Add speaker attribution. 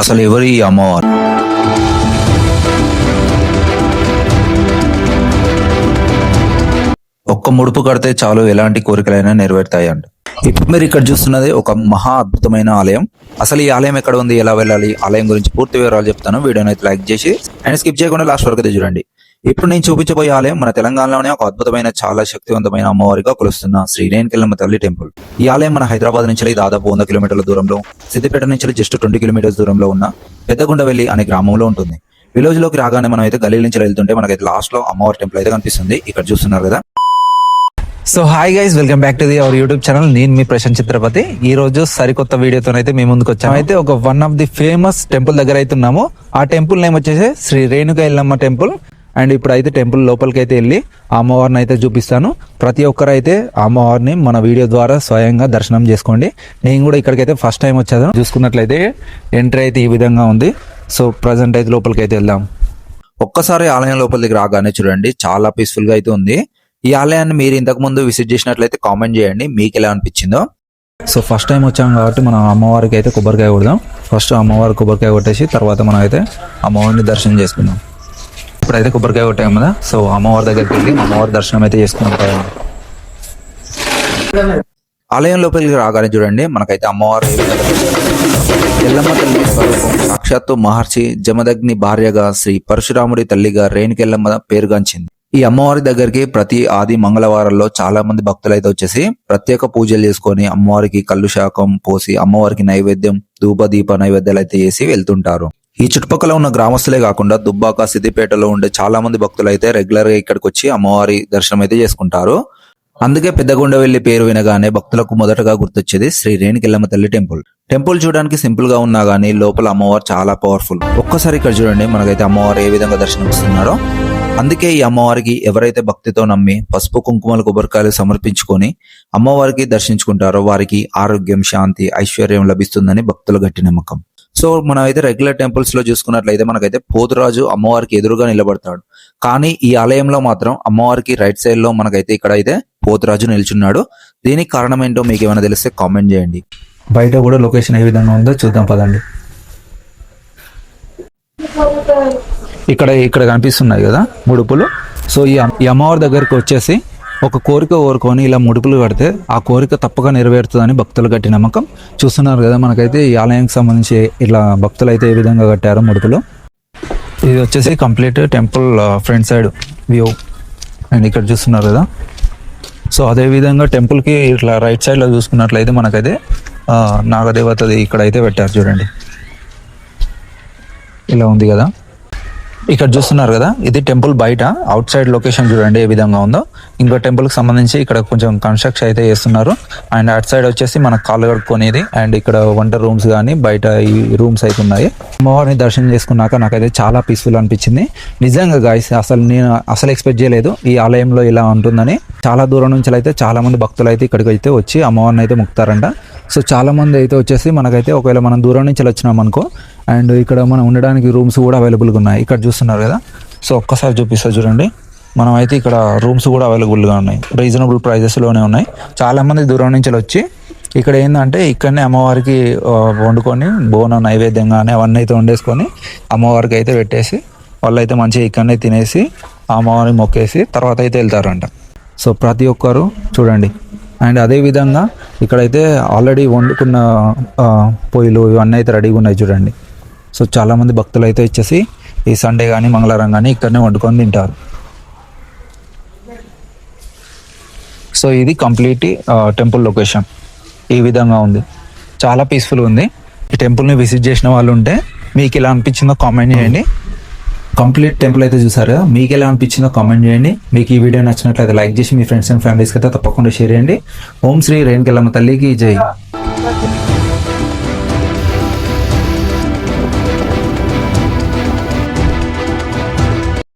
Speaker 1: అసలు ఎవరు ఈ అమ్మవారు? ఒక్క ముడుపు కడితే చాలు ఎలాంటి కోరికలైనా నెరవేరుతాయంట. ఇప్పుడు మీరు ఇక్కడ చూస్తున్నది ఒక మహా అద్భుతమైన ఆలయం. అసలు ఈ ఆలయం ఎక్కడ ఉంది, ఎలా వెళ్ళాలి, ఆలయం గురించి పూర్తి వివరాలు చెప్తాను. వీడియోని అయితే లైక్ చేసి అండ్ స్కిప్ చేయకుండా లాస్ట్ వరకు అయితే చూడండి. ఇప్పుడు నేను చూపించబోయే ఆలయం మన తెలంగాణలోనే ఒక అద్భుతమైన చాలా శక్తివంతమైన అమ్మవారిగా కొలుస్తున్న శ్రీ రేణుకెళ్ళమ్మ తల్లి టెంపుల్. ఈ ఆలయం మన హైదరాబాద్ నుంచి దాదాపు 100 కిలోమీటర్ల దూరంలో, సిద్దిపేట నుంచి జస్ట్ 20 కిలోమీటర్స్ దూరంలో ఉన్న పెద్దగుండవెల్లి అనే గ్రామంలో ఉంటుంది. విలేజ్ లోకి రాగానే మనం అయితే గల్లీ నుంచి వెళ్తుంటే మనకైతే లాస్ట్ లో అమ్మవారి టెంపుల్ అయితే కనిపిస్తుంది. ఇక్కడ చూస్తున్నారు కదా. So hi guys, welcome back to our YouTube channel. నేను మీ ప్రశాంత్ చిత్రపతి. ఈ రోజు సరికొత్త వీడియోతో అయితే మీ ముందుకు వచ్చాము. అయితే ఒక one of the famous temple దగ్గర అయితే ఉన్నాము. ఆ టెంపుల్ నేమ్ వచ్చేసి శ్రీ రేణుక ఎల్లమ్మ టెంపుల్. అండ్ ఇప్పుడు అయితే టెంపుల్ లోపలికి అయితే వెళ్ళి అమ్మవారిని అయితే చూపిస్తాను. ప్రతి ఒక్కరు అయితే అమ్మవారిని మన వీడియో ద్వారా స్వయంగా దర్శనం చేసుకోండి. నేను కూడా ఇక్కడికైతే ఫస్ట్ టైం వచ్చాను. చూసుకున్నట్లయితే ఎంట్రీ అయితే ఈ విధంగా ఉంది. సో ప్రజెంట్ అయితే లోపలికి అయితే వెళ్దాం. ఒక్కసారి ఆలయం లోపలికి రాగానే చూడండి, చాలా పీస్ఫుల్ గా అయితే ఉంది. ఈ ఆలయాన్ని మీరు ఇంతకు ముందు విజిట్ చేసినట్లయితే కామెంట్ చేయండి మీకు ఎలా అనిపించిందో. సో ఫస్ట్ టైం వచ్చాం కాబట్టి మనం అమ్మవారికి అయితే కొబ్బరికాయ కొడదాం. ఫస్ట్ అమ్మవారికి కొబ్బరికాయ కొట్టేసి తర్వాత మనం అయితే అమ్మవారిని దర్శనం చేసుకుందాం. ఇప్పుడైతే కొబ్బరికాయ కొట్టాం కదా, సో అమ్మవారి దగ్గరికి వెళ్ళి అమ్మవారి దర్శనం అయితే చేసుకున్నాం. ఆలయం లోపలికి రాగానే చూడండి, మనకైతే అమ్మవారు ఎల్లమ్మ తల్లి స్వరూపం సాక్షాత్తు మహర్షి జమదగ్ని భార్యగా శ్రీ పరశురాముడి తల్లిగా రేణుకెల్లమ్మ పేరుగాంచింది. ఈ అమ్మవారి దగ్గరికి ప్రతి ఆది మంగళవారాల్లో చాలా మంది భక్తులు అయితే వచ్చేసి ప్రత్యేక పూజలు చేసుకొని అమ్మవారికి కళ్ళు శాకం పోసి అమ్మవారికి నైవేద్యం ధూప దీప నైవేద్యాలు అయితే చేసి వెళ్తుంటారు. ఈ చుట్టుపక్కల ఉన్న గ్రామస్తులే కాకుండా దుబ్బాక సిద్దిపేటలో ఉండే చాలా మంది భక్తులు అయితే రెగ్యులర్ గా ఇక్కడికి వచ్చి అమ్మవారి దర్శనం అయితే చేసుకుంటారు. అందుకే పెద్దగుండవెల్లి పేరు వినగానే భక్తులకు మొదటగా గుర్తొచ్చేది శ్రీ రేణుకెల్లమ్మ తల్లి టెంపుల్. టెంపుల్ చూడడానికి సింపుల్ గా ఉన్నా గానీ లోపల అమ్మవారు చాలా పవర్ఫుల్. ఒక్కసారి ఇక్కడ చూడండి, మనకైతే అమ్మవారు ఏ విధంగా దర్శనమిస్తున్నారో. అందుకే ఈ అమ్మవారికి ఎవరైతే భక్తితో నమ్మి పసుపు కుంకుమలు కొబ్బరికాయలు సమర్పించుకొని అమ్మవారికి దర్శించుకుంటారో వారికి ఆరోగ్యం శాంతి ఐశ్వర్యం లభిస్తుందని భక్తుల గట్టి నమ్మకం. సో మనం అయితే రెగ్యులర్ టెంపుల్స్ లో చూసుకున్నట్లయితే మనకైతే పోతురాజు అమ్మవారికి ఎదురుగా నిలబడతాడు. కానీ ఈ ఆలయంలో మాత్రం అమ్మవారికి రైట్ సైడ్ లో మనకైతే ఇక్కడైతే పోతురాజు నిల్చున్నాడు. దీనికి కారణం ఏంటో మీకు ఏమైనా తెలిస్తే కామెంట్ చేయండి. బయట కూడా లొకేషన్ ఏ విధంగా ఉందో చూద్దాం పదండి. ఇక్కడ కనిపిస్తున్నాయి కదా ముడుపులు. సో ఈ అమ్మవారి దగ్గరికి వచ్చేసి ఒక కోరిక కోరుకొని ఇలా ముడుపులు కడితే ఆ కోరిక తప్పక నెరవేరుతుందని భక్తులు గట్టి నమ్మకం. చూస్తున్నారు కదా, మనకైతే ఈ ఆలయానికి సంబంధించి ఇలా భక్తులు అయితే ఏ విధంగా కట్టారో ముడుపులు. ఇది వచ్చేసి complete temple front side view. And ఇక్కడ చూస్తున్నారు కదా. సో అదే విధంగా టెంపుల్ కి ఇట్లా రైట్ సైడ్ లో చూసుకున్నట్లయితే మనకైతే నాగదేవతది ఇక్కడ అయితే పెట్టారు చూడండి. ఇలా ఉంది కదా. ఇక్కడ చూస్తున్నారు కదా, ఇది టెంపుల్ బయట అవుట్ సైడ్ లొకేషన్ చూడండి ఏ విధంగా ఉందో. ఇంకో టెంపుల్ కి సంబంధించి ఇక్కడ కొంచెం కన్స్ట్రక్షన్ అయితే చేస్తున్నారు. అండ్ అటు సైడ్ వచ్చేసి మన కాళ్ళు కడుక్కునేది అండ్ ఇక్కడ వంట రూమ్స్ కానీ బయట ఈ రూమ్స్ అయితే ఉన్నాయి. అమ్మవారిని దర్శనం చేసుకున్నాక నాకైతే చాలా పీస్ఫుల్ అనిపించింది. నిజంగా గాయస్, నేను అసలు ఎక్స్పెక్ట్ చేయలేదు ఈ ఆలయంలో ఇలా ఉంటుందని. చాలా దూరం నుంచి అయితే చాలా మంది భక్తులు అయితే ఇక్కడికి అయితే వచ్చి అమ్మవారిని అయితే మొక్కుతారంట. సో చాలా మంది అయితే వచ్చేసి మనకైతే ఒకవేళ మనం దూరం నుంచి వచ్చినాం అనుకో, అండ్ ఇక్కడ మనం ఉండడానికి రూమ్స్ కూడా అవైలబుల్గా ఉన్నాయి. ఇక్కడ చూస్తున్నారు కదా. సో ఒక్కసారి చూపిస్తా చూడండి, మనం అయితే ఇక్కడ రూమ్స్ కూడా అవైలబుల్గా ఉన్నాయి. రీజనబుల్ ప్రైజెస్లోనే ఉన్నాయి. చాలా మంది దూరం నుంచి వచ్చి ఇక్కడ ఏంటంటే ఇక్కడనే అమ్మవారికి వండుకొని బోనం నైవేద్యం కానీ అవన్నీ అయితే వండేసుకొని అమ్మవారికి అయితే పెట్టేసి వాళ్ళైతే మంచిగా ఇక్కడనే తినేసి అమ్మవారికి మొక్కేసి తర్వాత అయితే వెళ్తారంట. సో ప్రతి ఒక్కరు చూడండి. అండ్ అదేవిధంగా ఇక్కడైతే ఆల్రెడీ వండుకున్న పొయ్యిలు ఇవన్నీ అయితే రెడీగా ఉన్నాయి చూడండి. సో చాలామంది భక్తులు అయితే వచ్చేసి ఈ సండే కానీ మంగళవారం కానీ ఇక్కడనే వండుకొని తింటారు. సో ఇది కంప్లీట్ టెంపుల్ లొకేషన్ ఈ విధంగా ఉంది. చాలా పీస్ఫుల్ ఉంది. ఈ టెంపుల్ని విజిట్ చేసిన వాళ్ళు ఉంటే మీకు ఎలా అనిపించిందో కామెంట్ చేయండి. కంప్లీట్ టెంపుల్ అయితే చూసారు కదా, మీకు ఎలా అనిపించిందో కామెంట్ చేయండి. మీకు ఈ వీడియో నచ్చినట్లయితే లైక్ చేసి మీ ఫ్రెండ్స్ అండ్ ఫ్యామిలీస్కి అయితే తప్పకుండా షేర్ చేయండి. ఓం శ్రీ రేణుకెల్లమ్మ తల్లికి జై.